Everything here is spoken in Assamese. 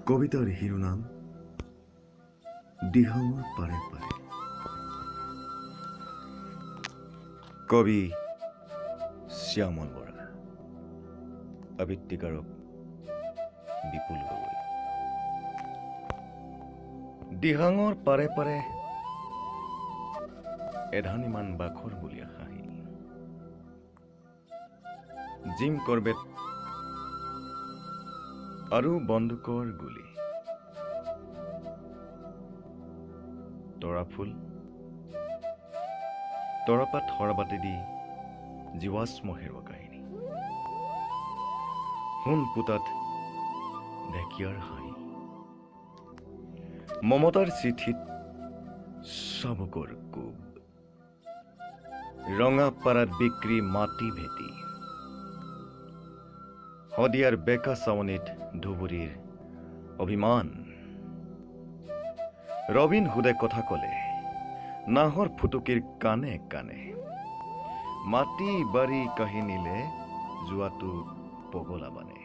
কবিতাৰ শিৰোনাম দিহাঙৰ পাৰে পাৰে। কবি শ্যামল বৰা, আবৃত্তিকাৰক বিপুল গগৈ। দিহাঙৰ পাৰে পাৰে এধানিমান বাখৰ বুলিয়া হাঁহি, জিম কৰবেট আৰু বন্দুকৰ গুলি, তৰা ফুল তৰাপাত সৰাবাটেদি জীৱাশ্ম হেৰুৱা কাহিনী, সোণ পোতাত ঢেকীয়াৰ হাঁহি, মমতাৰ চিঠিত চাবুকৰ কোব, ৰঙাপাৰাত বিক্ৰী মাটি ভেটি, শদিয়াৰ বেকা চাৱনীত ধুবুৰীৰ অভিমান, ৰবীন হুদে কথা কলে নাহৰ ফুটুকীৰ কানে কানে, মাটি বাৰী কাহিনীলে যোৱাটো পগলা বানে।